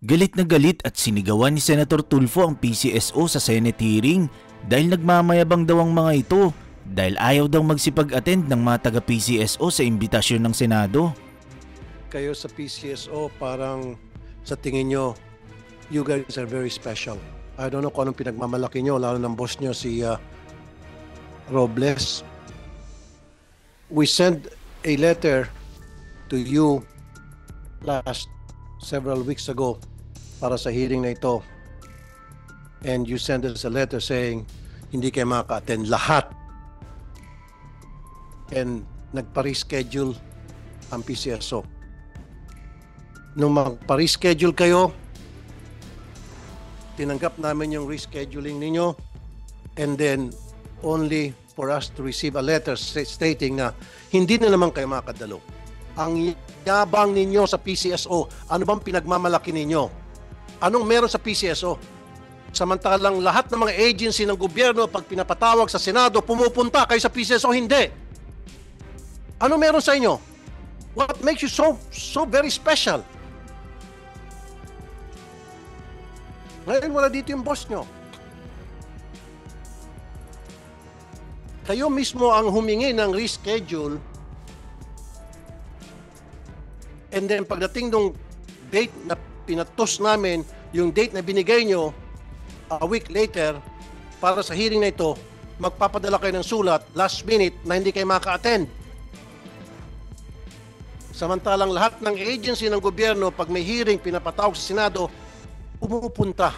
Galit na galit at sinigawan ni Senator Tulfo ang PCSO sa Senate hearing dahil nagmamayabang daw ang mga ito dahil ayaw daw magsipag-attend ng mga taga-PCSO sa imbitasyon ng Senado. Kayo sa PCSO parang sa tingin nyo, you guys are very special. I don't know kung anong pinagmamalaki nyo, lalo ng boss nyo si Robles. We sent a letter to you last several weeks ago para sa hearing na ito. And you sent us a letter saying hindi kayo makaka-attend lahat. And nagpa-reschedule ang PCSO. Nung magpa-reschedule kayo, tinanggap namin yung rescheduling ninyo, and then only for us to receive a letter stating na hindi na naman kayo makakadalo. Ang yabang ninyo sa PCSO, ano bang pinagmamalaki ninyo? Anong meron sa PCSO? Samantalang lahat ng mga agency ng gobyerno, pag pinapatawag sa Senado, pumupunta kayo sa PCSO, hindi. Ano meron sa inyo? What makes you so very special? Ngayon wala dito yung boss nyo. Kayo mismo ang humingi ng reschedule, and then pagdating nung date na pinatos namin, yung date na binigay nyo a week later para sa hearing na ito, magpapadala kayo ng sulat last minute na hindi kayo maka-attend. Samantalang lahat ng agency ng gobyerno, pag may hearing pinapatawag sa Senado, pumupunta.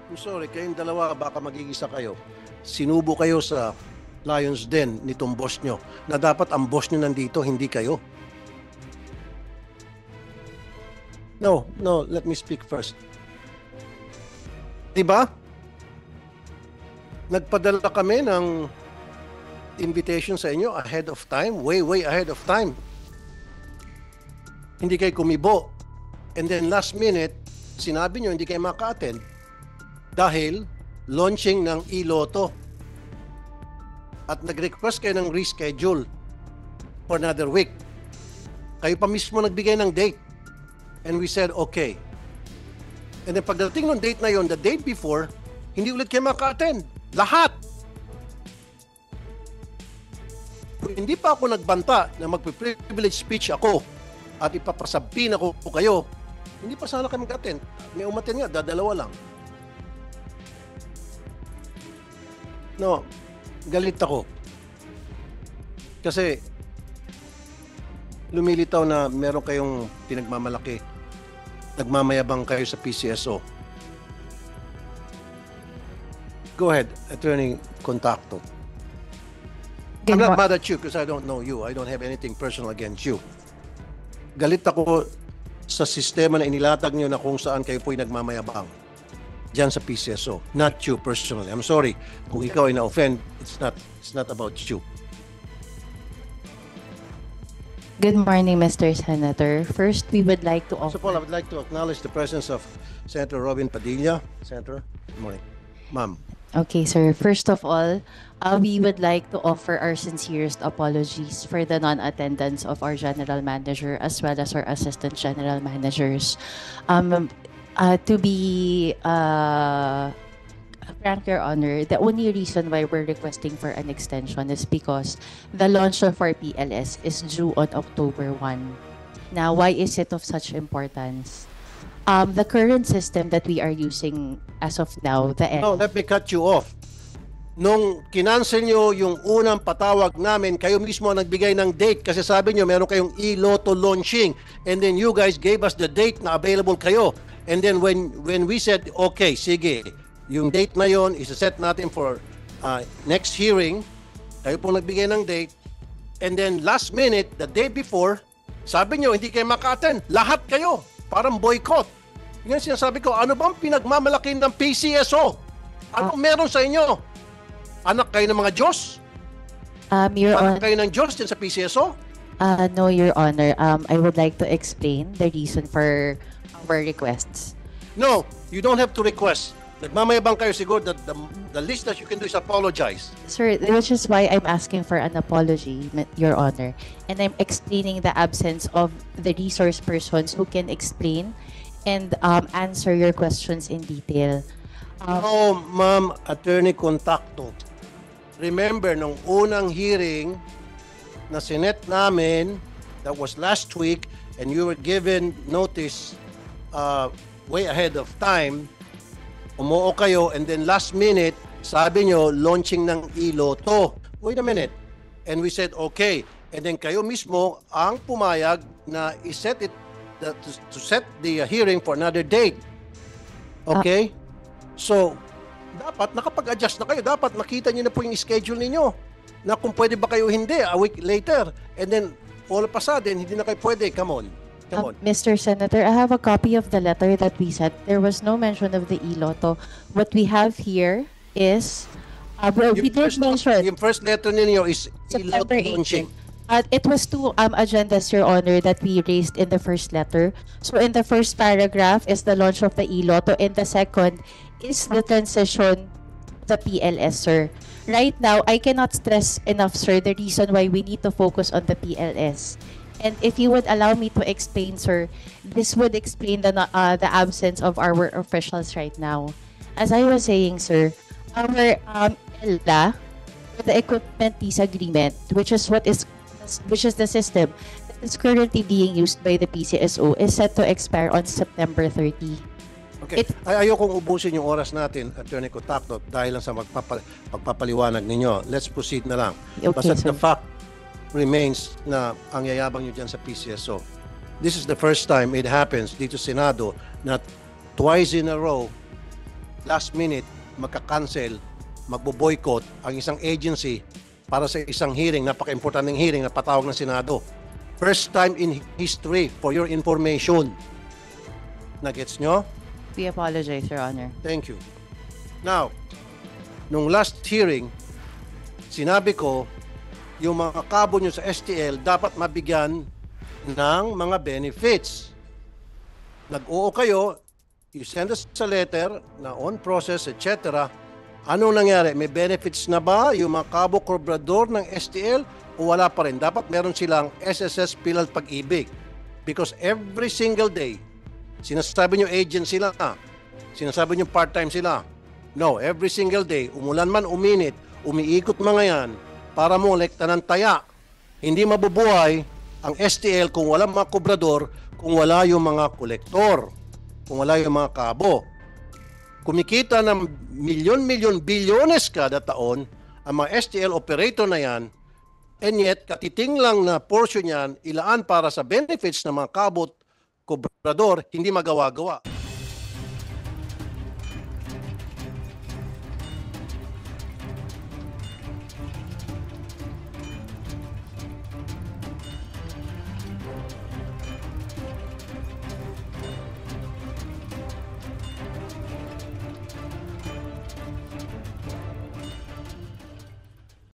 I'm sorry, kayong dalawa baka magigisa kayo. Sinubo kayo sa Lions Den nitong boss nyo na dapat ang boss nyo nandito, hindi kayo. No, let me speak first. Diba? Nagpadala kami ng invitation sa inyo ahead of time, way ahead of time. Hindi kayo kumibo. And then last minute, sinabi nyo hindi kayo maka-attend dahil launching ng e-lotto. At nag-request kayo ng reschedule for another week. Kayo pa mismo nagbigay ng date. And we said, okay. And then pagdating ng date na yon, the date before, hindi ulit kayo maka-attend. Lahat! Kung hindi pa ako nagbanta na magpe-privilege speech ako at ipapasabihin ako kayo, hindi pa sana kami mag-attend. May umattend nga, dadalawa lang. No, galit ako. Kasi lumilitaw na meron kayong pinagmamalaki. Nagmamayabang kayo sa PCSO. Go ahead, Attorney Contacto. I'm not mad at you because I don't know you. I don't have anything personal against you. Galit ako sa sistema na inilatag niyo na kung saan kayo po'y nagmamayabang. Diyan sa PCSO. Not you personally. I'm sorry. Kung ikaw ay na-offend, it's not about you. Good morning, Mr. Senator. First, we would like to offer... First of all, I would like to acknowledge the presence of Senator Robin Padilla. Senator, good morning. Ma'am. Okay, sir. First of all, we would like to offer our sincerest apologies for the non-attendance of our General Manager as well as our Assistant General Managers. To be frank, Your Honor, the only reason why we're requesting for an extension is because the launch of our PLS is due on October 1. Now, why is it of such importance? The current system that we are using as of now, No, let me cut you off. Nung kinancel nyo yung unang patawag namin, kayo mismo ang nagbigay ng date kasi sabi nyo meron kayong e-lotto launching, and then you guys gave us the date na available kayo. And then when we said, okay, sige, yung date na yon isa-set natin for next hearing, kayo po nagbigay ng date, and then last minute, the day before, sabi nyo, hindi kayo maka-attend. Lahat kayo, parang boycott. Yung sinasabi ko, ano bang pinagmamalaki ng PCSO? Ano meron sa inyo? Anak kayo ng mga Diyos? Your Anak kayo ng Diyos din sa PCSO? No, Your Honor. I would like to explain the reason for our requests. No, you don't have to request. Nagmamayabang kayo siguro that the least that you can do is apologize. Sir, which is why I'm asking for an apology, Your Honor. And I'm explaining the absence of the resource persons who can explain and answer your questions in detail. No, Ma'am Attorney Contacto. Remember, nung unang hearing na sinet namin, that was last week, and you were given notice way ahead of time, umuo kayo, and then last minute, sabi nyo, launching ng iLotto. Wait a minute. And we said, okay. And then kayo mismo ang pumayag na iset it, to set the hearing for another date. Okay? So, dapat nakapag-adjust na kayo. Dapat nakita nyo na po yung schedule ninyo na kung pwede ba kayo hindi a week later. And then, all of a sudden, hindi na kayo pwede. Come on. Come on. Mr. Senator, I have a copy of the letter that we sent. There was no mention of the iLotto. What we have here is, we did mention Yung first letter ninyo is September iLotto launching. 18. It was two agendas, Your Honor, that we raised in the first letter. So in the first paragraph is the launch of the iLotto, and the second is the transition to the PLS, sir. Right now, I cannot stress enough, sir, the reason why we need to focus on the PLS. And if you would allow me to explain, sir, this would explain the absence of our officials right now. As I was saying, sir, our ELDA, the equipment lease agreement, which is the system that is currently being used by the PCSO, is set to expire on September 30. Okay. Ayokong ubusin yung oras natin, Attorney Contacto, dahil lang sa pagpapaliwanag ninyo. Let's proceed na lang. Okay, Basta sir. the fact remains na ang yayabang nyo dyan sa PCSO. This is the first time it happens dito sa Senado na twice in a row, last minute, magka-cancel, magbo-boycott ang isang agency para sa isang hearing, napaka-importanting hearing na patawag ng Senado. First time in history, for your information. Nagets nyo? We apologize, Your Honor. Thank you. Now, nung last hearing, sinabi ko, yung mga kabo nyo sa STL dapat mabigyan ng mga benefits. Nag-oo kayo, you send us a letter na on process, etc. Anong nangyari? May benefits na ba yung mga kabo kobrador ng STL o wala pa rin? Dapat meron silang SSS Pilal Pag-ibig. Because every single day, sinasabi nyo agent sila, sinasabi nyo part-time sila. No, every single day, umulan man, uminit, umiikot mga yan, para mo lekta ng taya. Hindi mabubuhay ang STL kung wala mga kobrador, kung wala yung mga kolektor, kung wala yung mga kabo. Kumikita ng milyon-milyon, bilyones kada taon ang mga STL operator na yan, and yet katiting lang na portion yan ilaan para sa benefits ng mga kabot, kobrador, hindi magawa-gawa.